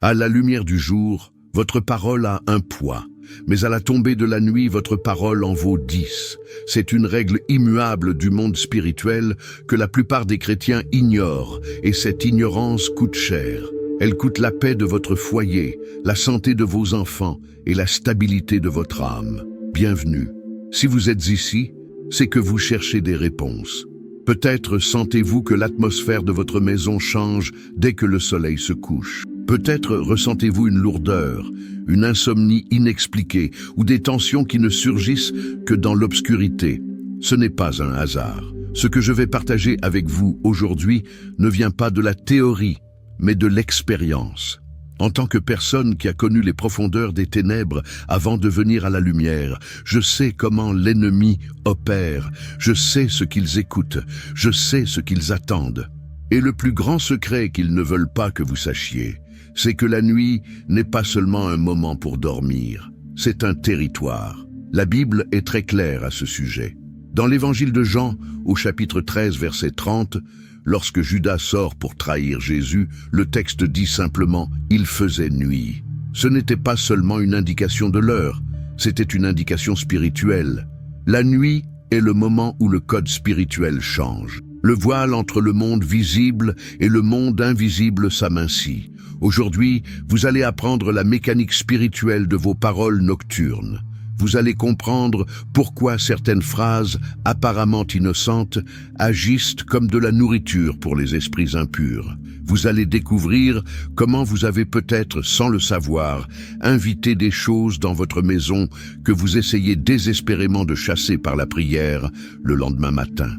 À la lumière du jour, votre parole a un poids, mais à la tombée de la nuit, votre parole en vaut 10. C'est une règle immuable du monde spirituel que la plupart des chrétiens ignorent, et cette ignorance coûte cher. Elle coûte la paix de votre foyer, la santé de vos enfants et la stabilité de votre âme. Bienvenue. Si vous êtes ici, c'est que vous cherchez des réponses. Peut-être sentez-vous que l'atmosphère de votre maison change dès que le soleil se couche. Peut-être ressentez-vous une lourdeur, une insomnie inexpliquée ou des tensions qui ne surgissent que dans l'obscurité. Ce n'est pas un hasard. Ce que je vais partager avec vous aujourd'hui ne vient pas de la théorie, mais de l'expérience. En tant que personne qui a connu les profondeurs des ténèbres avant de venir à la lumière, je sais comment l'ennemi opère, je sais ce qu'ils écoutent, je sais ce qu'ils attendent. Et le plus grand secret qu'ils ne veulent pas que vous sachiez, c'est que la nuit n'est pas seulement un moment pour dormir, c'est un territoire. La Bible est très claire à ce sujet. Dans l'évangile de Jean, au chapitre 13, verset 30, lorsque Judas sort pour trahir Jésus, le texte dit simplement « il faisait nuit ». Ce n'était pas seulement une indication de l'heure, c'était une indication spirituelle. La nuit est le moment où le code spirituel change. Le voile entre le monde visible et le monde invisible s'amincit. Aujourd'hui, vous allez apprendre la mécanique spirituelle de vos paroles nocturnes. Vous allez comprendre pourquoi certaines phrases apparemment innocentes agissent comme de la nourriture pour les esprits impurs. Vous allez découvrir comment vous avez peut-être, sans le savoir, invité des choses dans votre maison que vous essayez désespérément de chasser par la prière le lendemain matin.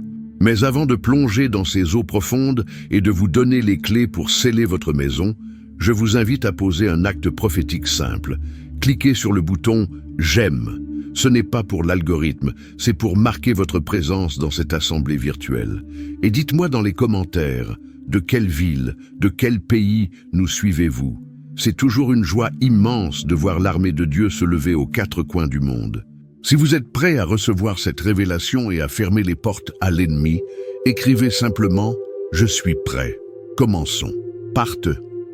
Mais avant de plonger dans ces eaux profondes et de vous donner les clés pour sceller votre maison, je vous invite à poser un acte prophétique simple. Cliquez sur le bouton « J'aime ». Ce n'est pas pour l'algorithme, c'est pour marquer votre présence dans cette assemblée virtuelle. Et dites-moi dans les commentaires, de quelle ville, de quel pays nous suivez-vous? C'est toujours une joie immense de voir l'armée de Dieu se lever aux 4 coins du monde. Si vous êtes prêt à recevoir cette révélation et à fermer les portes à l'ennemi, écrivez simplement « Je suis prêt ». Commençons. Part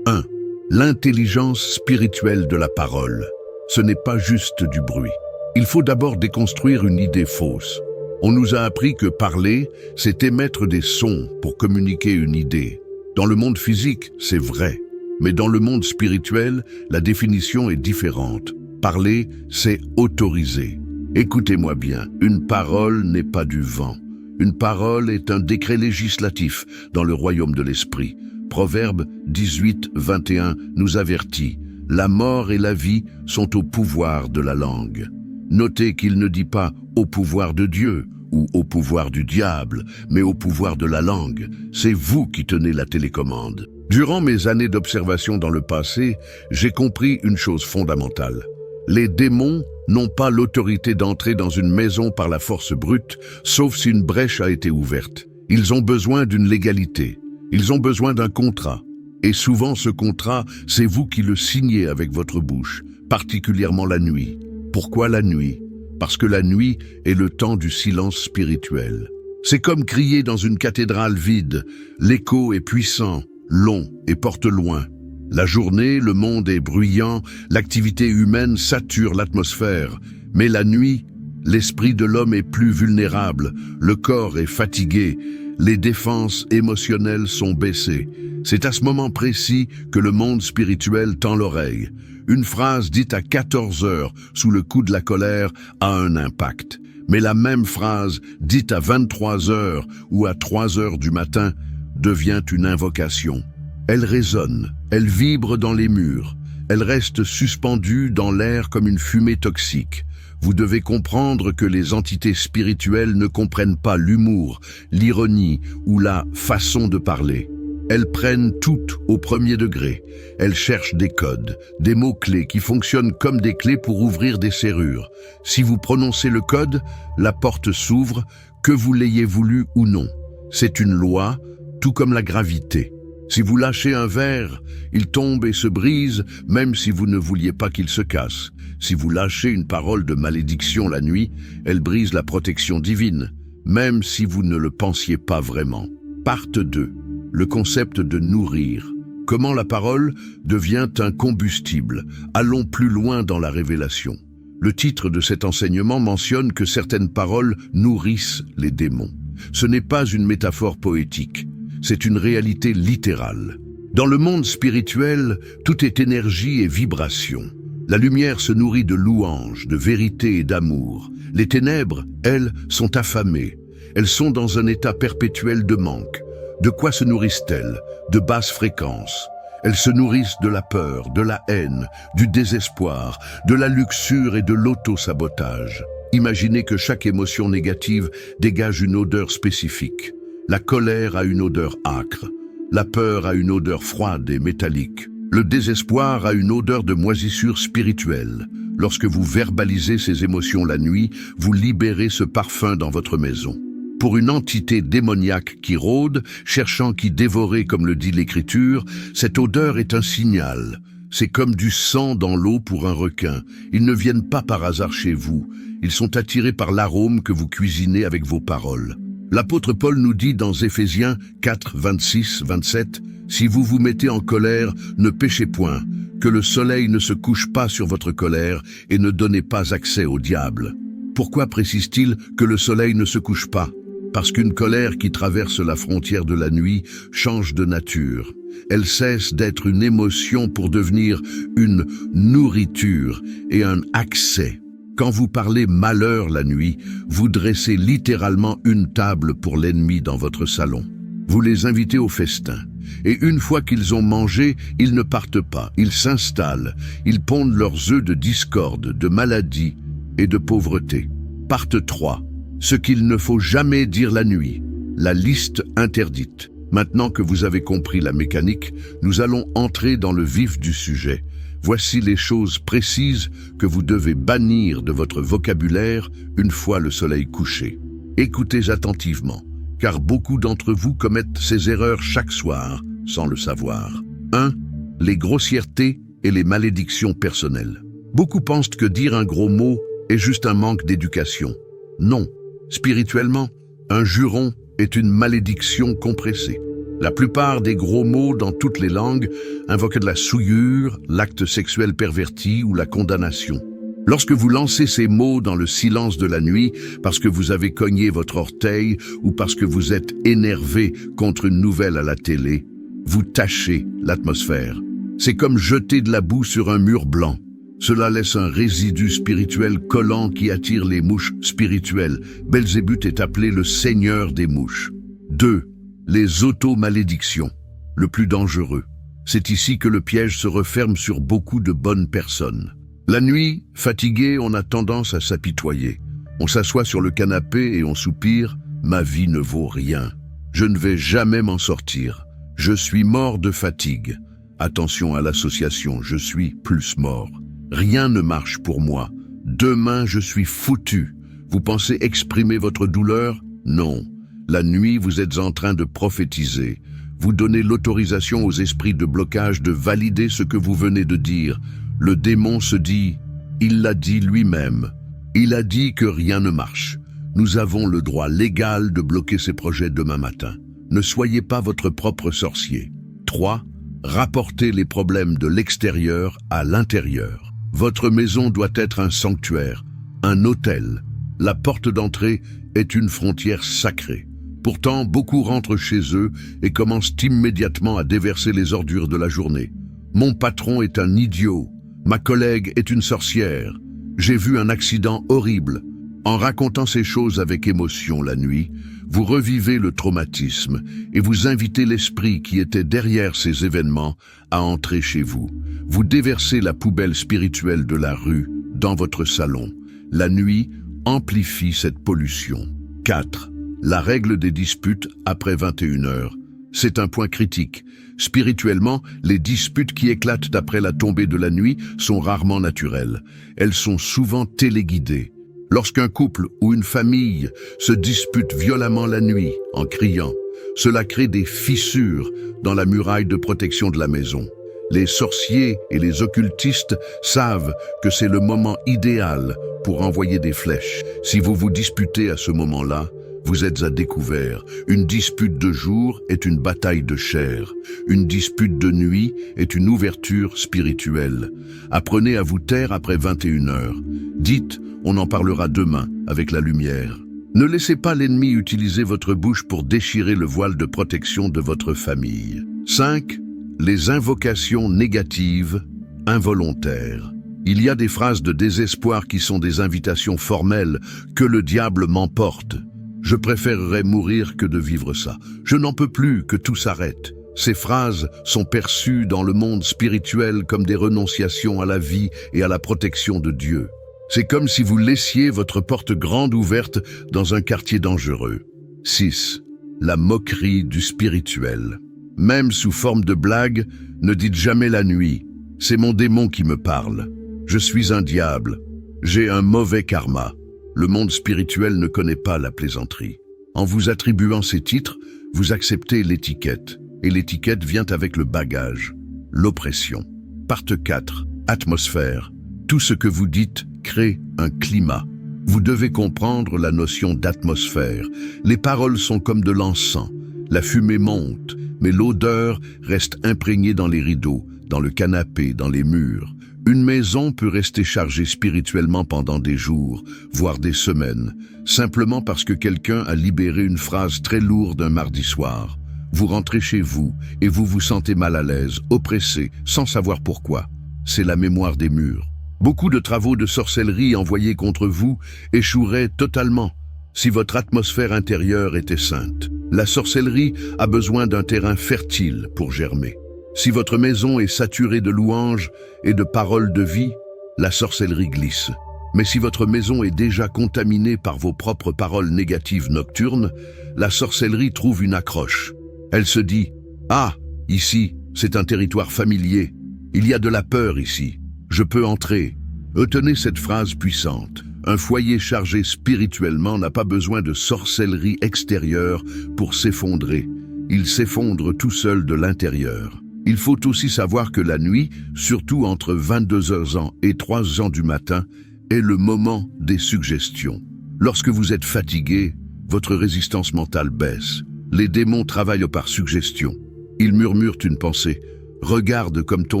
1. L'intelligence spirituelle de la parole. Ce n'est pas juste du bruit. Il faut d'abord déconstruire une idée fausse. On nous a appris que parler, c'est émettre des sons pour communiquer une idée. Dans le monde physique, c'est vrai. Mais dans le monde spirituel, la définition est différente. Parler, c'est autoriser. Écoutez-moi bien, une parole n'est pas du vent. Une parole est un décret législatif dans le royaume de l'esprit. Proverbe 18, 21 nous avertit. La mort et la vie sont au pouvoir de la langue. Notez qu'il ne dit pas au pouvoir de Dieu ou au pouvoir du diable, mais au pouvoir de la langue. C'est vous qui tenez la télécommande. Durant mes années d'observation dans le passé, j'ai compris une chose fondamentale. Les démons n'ont pas l'autorité d'entrer dans une maison par la force brute, sauf si une brèche a été ouverte. Ils ont besoin d'une légalité. Ils ont besoin d'un contrat. Et souvent ce contrat, c'est vous qui le signez avec votre bouche, particulièrement la nuit. Pourquoi la nuit? Parce que la nuit est le temps du silence spirituel. C'est comme crier dans une cathédrale vide. L'écho est puissant, long et porte loin. La journée, le monde est bruyant, l'activité humaine sature l'atmosphère. Mais la nuit, l'esprit de l'homme est plus vulnérable, le corps est fatigué, les défenses émotionnelles sont baissées. C'est à ce moment précis que le monde spirituel tend l'oreille. Une phrase dite à 14 heures sous le coup de la colère a un impact. Mais la même phrase dite à 23 heures ou à 3 heures du matin devient une invocation. Elle résonne, elle vibre dans les murs, elle reste suspendue dans l'air comme une fumée toxique. Vous devez comprendre que les entités spirituelles ne comprennent pas l'humour, l'ironie ou la façon de parler. Elles prennent toutes au premier degré. Elles cherchent des codes, des mots-clés qui fonctionnent comme des clés pour ouvrir des serrures. Si vous prononcez le code, la porte s'ouvre, que vous l'ayez voulu ou non. C'est une loi, tout comme la gravité. Si vous lâchez un verre, il tombe et se brise, même si vous ne vouliez pas qu'il se casse. Si vous lâchez une parole de malédiction la nuit, elle brise la protection divine, même si vous ne le pensiez pas vraiment. Part 2. Le concept de nourrir. Comment la parole devient un combustible. Allons plus loin dans la révélation. Le titre de cet enseignement mentionne que certaines paroles nourrissent les démons. Ce n'est pas une métaphore poétique, c'est une réalité littérale. Dans le monde spirituel, tout est énergie et vibration. La lumière se nourrit de louanges, de vérité et d'amour. Les ténèbres, elles, sont affamées. Elles sont dans un état perpétuel de manque. De quoi se nourrissent-elles? De basses fréquences. Elles se nourrissent de la peur, de la haine, du désespoir, de la luxure et de l'auto-sabotage. Imaginez que chaque émotion négative dégage une odeur spécifique. La colère a une odeur âcre. La peur a une odeur froide et métallique. Le désespoir a une odeur de moisissure spirituelle. Lorsque vous verbalisez ces émotions la nuit, vous libérez ce parfum dans votre maison. Pour une entité démoniaque qui rôde, cherchant qui dévorer comme le dit l'Écriture, cette odeur est un signal. C'est comme du sang dans l'eau pour un requin. Ils ne viennent pas par hasard chez vous. Ils sont attirés par l'arôme que vous cuisinez avec vos paroles. L'apôtre Paul nous dit dans Éphésiens 4, 26, 27, « Si vous vous mettez en colère, ne péchez point, que le soleil ne se couche pas sur votre colère et ne donnez pas accès au diable. » Pourquoi précise-t-il que le soleil ne se couche pas? Parce qu'une colère qui traverse la frontière de la nuit change de nature. Elle cesse d'être une émotion pour devenir une nourriture et un accès. Quand vous parlez malheur la nuit, vous dressez littéralement une table pour l'ennemi dans votre salon. Vous les invitez au festin. Et une fois qu'ils ont mangé, ils ne partent pas, ils s'installent, ils pondent leurs œufs de discorde, de maladie et de pauvreté. Partent 3. Ce qu'il ne faut jamais dire la nuit. La liste interdite. Maintenant que vous avez compris la mécanique, nous allons entrer dans le vif du sujet. Voici les choses précises que vous devez bannir de votre vocabulaire une fois le soleil couché. Écoutez attentivement, car beaucoup d'entre vous commettent ces erreurs chaque soir, sans le savoir. 1. Les grossièretés et les malédictions personnelles. Beaucoup pensent que dire un gros mot est juste un manque d'éducation. Non. Spirituellement, un juron est une malédiction compressée. La plupart des gros mots dans toutes les langues invoquent de la souillure, l'acte sexuel perverti ou la condamnation. Lorsque vous lancez ces mots dans le silence de la nuit parce que vous avez cogné votre orteil ou parce que vous êtes énervé contre une nouvelle à la télé, vous tachez l'atmosphère. C'est comme jeter de la boue sur un mur blanc. Cela laisse un résidu spirituel collant qui attire les mouches spirituelles. Belzébuth est appelé le seigneur des mouches. 2. Les auto-malédictions, le plus dangereux. C'est ici que le piège se referme sur beaucoup de bonnes personnes. La nuit, fatigué, on a tendance à s'apitoyer. On s'assoit sur le canapé et on soupire « Ma vie ne vaut rien. Je ne vais jamais m'en sortir. Je suis mort de fatigue. Attention à l'association, je suis plus mort. Rien ne marche pour moi. Demain, je suis foutu. Vous pensez exprimer votre douleur? Non. La nuit, vous êtes en train de prophétiser. Vous donnez l'autorisation aux esprits de blocage de valider ce que vous venez de dire. Le démon se dit, il l'a dit lui-même. Il a dit que rien ne marche. Nous avons le droit légal de bloquer ces projets demain matin. Ne soyez pas votre propre sorcier. 3. Rapportez les problèmes de l'extérieur à l'intérieur. Votre maison doit être un sanctuaire, un autel. La porte d'entrée est une frontière sacrée. Pourtant, beaucoup rentrent chez eux et commencent immédiatement à déverser les ordures de la journée. Mon patron est un idiot. Ma collègue est une sorcière. J'ai vu un accident horrible. En racontant ces choses avec émotion la nuit, vous revivez le traumatisme et vous invitez l'esprit qui était derrière ces événements à entrer chez vous. Vous déversez la poubelle spirituelle de la rue dans votre salon. La nuit amplifie cette pollution. 4. La règle des disputes après 21 heures. C'est un point critique. Spirituellement, les disputes qui éclatent après la tombée de la nuit sont rarement naturelles. Elles sont souvent téléguidées. Lorsqu'un couple ou une famille se dispute violemment la nuit en criant, cela crée des fissures dans la muraille de protection de la maison. Les sorciers et les occultistes savent que c'est le moment idéal pour envoyer des flèches. Si vous vous disputez à ce moment-là, Vous êtes à découvert. Une dispute de jour est une bataille de chair. Une dispute de nuit est une ouverture spirituelle. Apprenez à vous taire après 21 heures. Dites, on en parlera demain avec la lumière. Ne laissez pas l'ennemi utiliser votre bouche pour déchirer le voile de protection de votre famille. 5. Les invocations négatives, involontaires. Il y a des phrases de désespoir qui sont des invitations formelles que le diable m'emporte. Je préférerais mourir que de vivre ça. Je n'en peux plus que tout s'arrête. Ces phrases sont perçues dans le monde spirituel comme des renonciations à la vie et à la protection de Dieu. C'est comme si vous laissiez votre porte grande ouverte dans un quartier dangereux. 6. La moquerie du spirituel. Même sous forme de blague, ne dites jamais la nuit. C'est mon démon qui me parle. Je suis un diable. J'ai un mauvais karma. Le monde spirituel ne connaît pas la plaisanterie. En vous attribuant ces titres, vous acceptez l'étiquette. Et l'étiquette vient avec le bagage, l'oppression. Partie 4. Atmosphère. Tout ce que vous dites crée un climat. Vous devez comprendre la notion d'atmosphère. Les paroles sont comme de l'encens. La fumée monte, mais l'odeur reste imprégnée dans les rideaux, dans le canapé, dans les murs. Une maison peut rester chargée spirituellement pendant des jours, voire des semaines, simplement parce que quelqu'un a libéré une phrase très lourde un mardi soir. Vous rentrez chez vous et vous vous sentez mal à l'aise, oppressé, sans savoir pourquoi. C'est la mémoire des murs. Beaucoup de travaux de sorcellerie envoyés contre vous échoueraient totalement si votre atmosphère intérieure était sainte. La sorcellerie a besoin d'un terrain fertile pour germer. Si votre maison est saturée de louanges et de paroles de vie, la sorcellerie glisse. Mais si votre maison est déjà contaminée par vos propres paroles négatives nocturnes, la sorcellerie trouve une accroche. Elle se dit « Ah, ici, c'est un territoire familier. Il y a de la peur ici. Je peux entrer. » Retenez cette phrase puissante. Un foyer chargé spirituellement n'a pas besoin de sorcellerie extérieure pour s'effondrer. Il s'effondre tout seul de l'intérieur. Il faut aussi savoir que la nuit, surtout entre 22h et 3h du matin, est le moment des suggestions. Lorsque vous êtes fatigué, votre résistance mentale baisse. Les démons travaillent par suggestion. Ils murmurent une pensée. « Regarde comme ton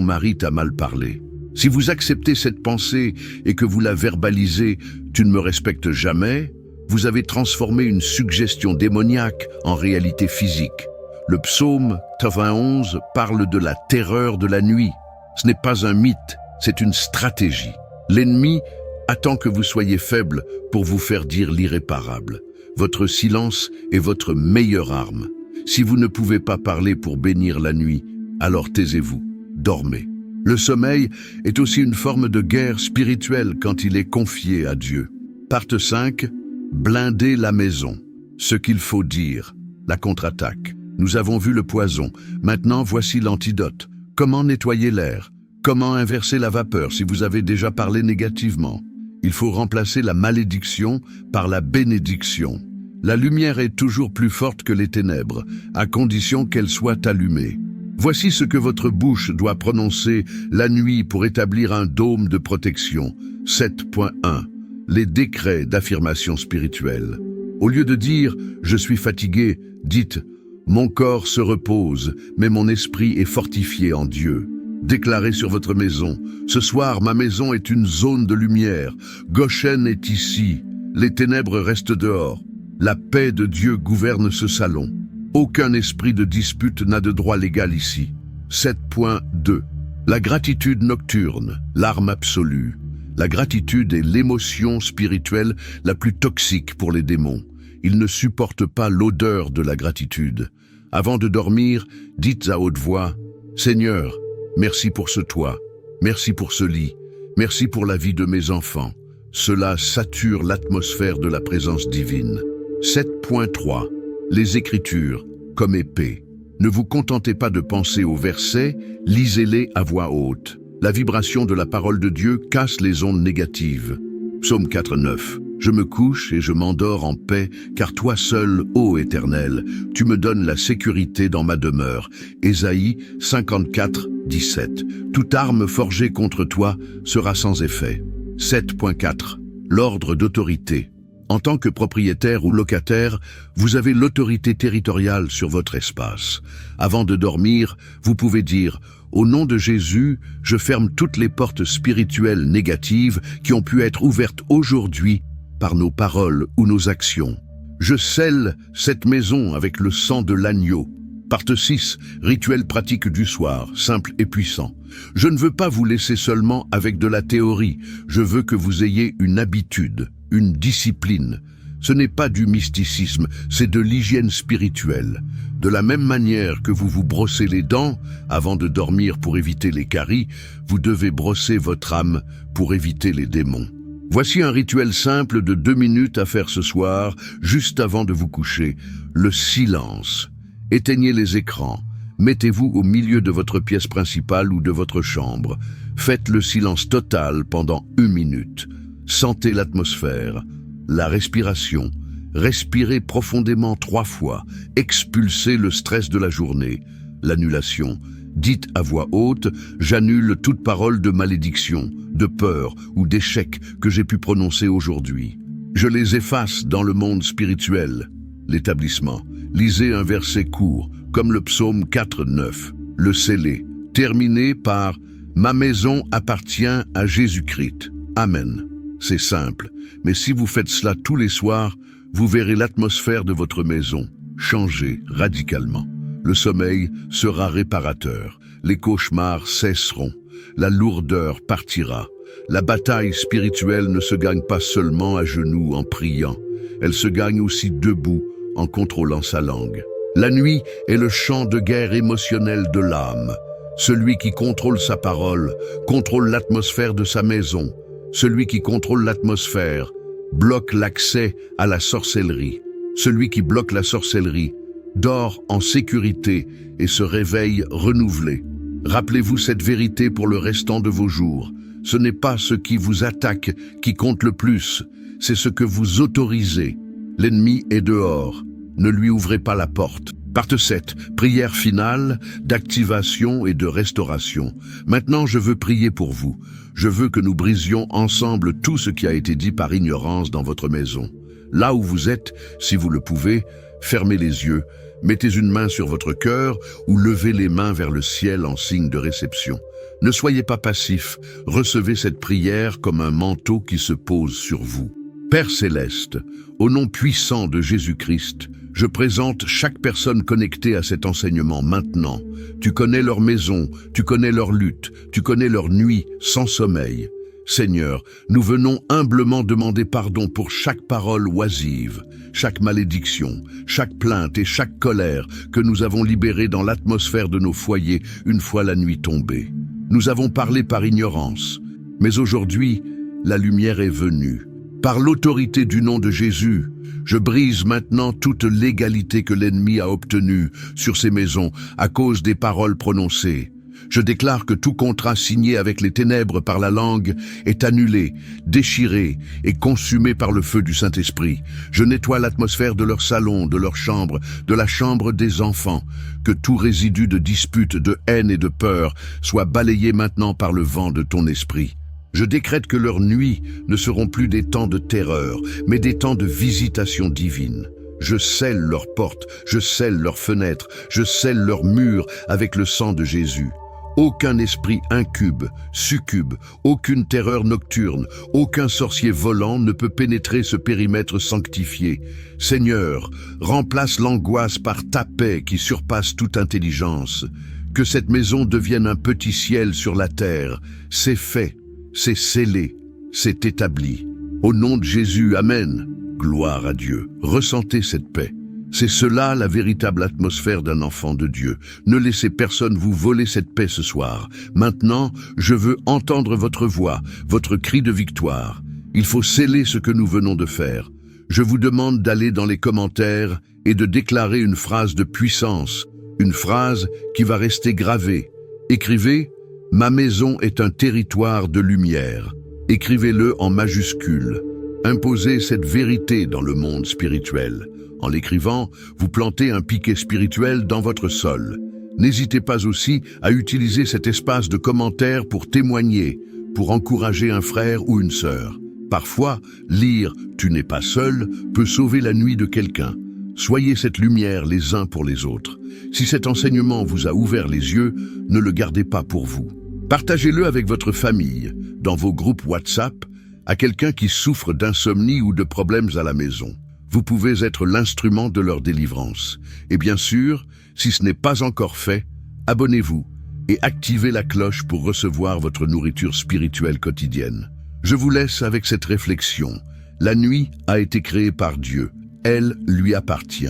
mari t'a mal parlé. » Si vous acceptez cette pensée et que vous la verbalisez « Tu ne me respectes jamais », vous avez transformé une suggestion démoniaque en réalité physique. Le psaume 91 parle de la terreur de la nuit. Ce n'est pas un mythe, c'est une stratégie. L'ennemi attend que vous soyez faible pour vous faire dire l'irréparable. Votre silence est votre meilleure arme. Si vous ne pouvez pas parler pour bénir la nuit, alors taisez-vous, dormez. Le sommeil est aussi une forme de guerre spirituelle quand il est confié à Dieu. Partie 5. Blinder la maison. Ce qu'il faut dire. La contre-attaque. Nous avons vu le poison. Maintenant, voici l'antidote. Comment nettoyer l'air? Comment inverser la vapeur si vous avez déjà parlé négativement? Il faut remplacer la malédiction par la bénédiction. La lumière est toujours plus forte que les ténèbres, à condition qu'elle soit allumée. Voici ce que votre bouche doit prononcer la nuit pour établir un dôme de protection. 7.1. Les décrets d'affirmation spirituelle. Au lieu de dire « je suis fatigué », dites « mon corps se repose, mais mon esprit est fortifié en Dieu ». Déclarez sur votre maison « ce soir, ma maison est une zone de lumière. Goshen est ici. Les ténèbres restent dehors. La paix de Dieu gouverne ce salon. Aucun esprit de dispute n'a de droit légal ici. » 7.2. La gratitude nocturne, l'arme absolue. La gratitude est l'émotion spirituelle la plus toxique pour les démons. Ils ne supportent pas l'odeur de la gratitude. Avant de dormir, dites à haute voix « Seigneur, merci pour ce toit, merci pour ce lit, merci pour la vie de mes enfants. » Cela sature l'atmosphère de la présence divine. 7.3. Les Écritures, comme épée. Ne vous contentez pas de penser aux versets, lisez-les à voix haute. La vibration de la parole de Dieu casse les ondes négatives. Psaume 4.9. Je me couche et je m'endors en paix, car toi seul, ô Éternel, tu me donnes la sécurité dans ma demeure. Ésaïe 54.17. Toute arme forgée contre toi sera sans effet. 7.4. L'ordre d'autorité. En tant que propriétaire ou locataire, vous avez l'autorité territoriale sur votre espace. Avant de dormir, vous pouvez dire « Au nom de Jésus, je ferme toutes les portes spirituelles négatives qui ont pu être ouvertes aujourd'hui par nos paroles ou nos actions. Je scelle cette maison avec le sang de l'agneau. » Partie 6, rituel pratique du soir, simple et puissant. Je ne veux pas vous laisser seulement avec de la théorie, je veux que vous ayez une habitude, une discipline. Ce n'est pas du mysticisme, c'est de l'hygiène spirituelle. De la même manière que vous vous brossez les dents avant de dormir pour éviter les caries, vous devez brosser votre âme pour éviter les démons. Voici un rituel simple de 2 minutes à faire ce soir, juste avant de vous coucher. Le silence. Éteignez les écrans. Mettez-vous au milieu de votre pièce principale ou de votre chambre. Faites le silence total pendant 1 minute. Sentez l'atmosphère, la respiration. Respirez profondément 3 fois. Expulsez le stress de la journée. L'annulation. Dites à voix haute, j'annule toute parole de malédiction, de peur ou d'échec que j'ai pu prononcer aujourd'hui. Je les efface dans le monde spirituel. L'établissement. Lisez un verset court, comme le psaume 4:9. Le scellez. Terminez par « Ma maison appartient à Jésus-Christ. Amen ». C'est simple, mais si vous faites cela tous les soirs, vous verrez l'atmosphère de votre maison changer radicalement. Le sommeil sera réparateur, les cauchemars cesseront, la lourdeur partira. La bataille spirituelle ne se gagne pas seulement à genoux en priant, elle se gagne aussi debout en contrôlant sa langue. La nuit est le champ de guerre émotionnel de l'âme. Celui qui contrôle sa parole contrôle l'atmosphère de sa maison. Celui qui contrôle l'atmosphère bloque l'accès à la sorcellerie. Celui qui bloque la sorcellerie dort en sécurité et se réveille renouvelé. Rappelez-vous cette vérité pour le restant de vos jours. Ce n'est pas ce qui vous attaque qui compte le plus, c'est ce que vous autorisez. L'ennemi est dehors, ne lui ouvrez pas la porte. Partie 7, prière finale, d'activation et de restauration. Maintenant, je veux prier pour vous. Je veux que nous brisions ensemble tout ce qui a été dit par ignorance dans votre maison. Là où vous êtes, si vous le pouvez, fermez les yeux, mettez une main sur votre cœur ou levez les mains vers le ciel en signe de réception. Ne soyez pas passif, recevez cette prière comme un manteau qui se pose sur vous. Père Céleste, au nom puissant de Jésus-Christ, je présente chaque personne connectée à cet enseignement maintenant. Tu connais leur maison, tu connais leur lutte, tu connais leur nuit sans sommeil. Seigneur, nous venons humblement demander pardon pour chaque parole oisive, chaque malédiction, chaque plainte et chaque colère que nous avons libérée dans l'atmosphère de nos foyers une fois la nuit tombée. Nous avons parlé par ignorance, mais aujourd'hui, la lumière est venue. Par l'autorité du nom de Jésus, je brise maintenant toute l'égalité que l'ennemi a obtenue sur ces maisons à cause des paroles prononcées. Je déclare que tout contrat signé avec les ténèbres par la langue est annulé, déchiré et consumé par le feu du Saint-Esprit. Je nettoie l'atmosphère de leur salon, de leur chambre, de la chambre des enfants. Que tout résidu de dispute, de haine et de peur soit balayé maintenant par le vent de ton esprit. Je décrète que leurs nuits ne seront plus des temps de terreur, mais des temps de visitation divine. Je scelle leurs portes, je scelle leurs fenêtres, je scelle leurs murs avec le sang de Jésus. Aucun esprit incube, succube, aucune terreur nocturne, aucun sorcier volant ne peut pénétrer ce périmètre sanctifié. Seigneur, remplace l'angoisse par ta paix qui surpasse toute intelligence. Que cette maison devienne un petit ciel sur la terre. C'est fait, c'est scellé, c'est établi. Au nom de Jésus, Amen. Gloire à Dieu. Ressentez cette paix. C'est cela la véritable atmosphère d'un enfant de Dieu. Ne laissez personne vous voler cette paix ce soir. Maintenant, je veux entendre votre voix, votre cri de victoire. Il faut sceller ce que nous venons de faire. Je vous demande d'aller dans les commentaires et de déclarer une phrase de puissance, une phrase qui va rester gravée. Écrivez « Ma maison est un territoire de lumière ». Écrivez-le en majuscule. Imposez cette vérité dans le monde spirituel. En l'écrivant, vous plantez un piquet spirituel dans votre sol. N'hésitez pas aussi à utiliser cet espace de commentaires pour témoigner, pour encourager un frère ou une sœur. Parfois, lire « Tu n'es pas seul » peut sauver la nuit de quelqu'un. Soyez cette lumière les uns pour les autres. Si cet enseignement vous a ouvert les yeux, ne le gardez pas pour vous. Partagez-le avec votre famille, dans vos groupes WhatsApp, à quelqu'un qui souffre d'insomnie ou de problèmes à la maison. Vous pouvez être l'instrument de leur délivrance. Et bien sûr, si ce n'est pas encore fait, abonnez-vous et activez la cloche pour recevoir votre nourriture spirituelle quotidienne. Je vous laisse avec cette réflexion. La nuit a été créée par Dieu. Elle lui appartient.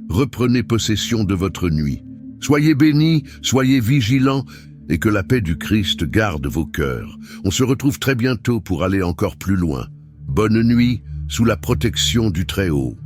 Reprenez possession de votre nuit. Soyez bénis, soyez vigilants, et que la paix du Christ garde vos cœurs. On se retrouve très bientôt pour aller encore plus loin. Bonne nuit, sous la protection du Très-Haut.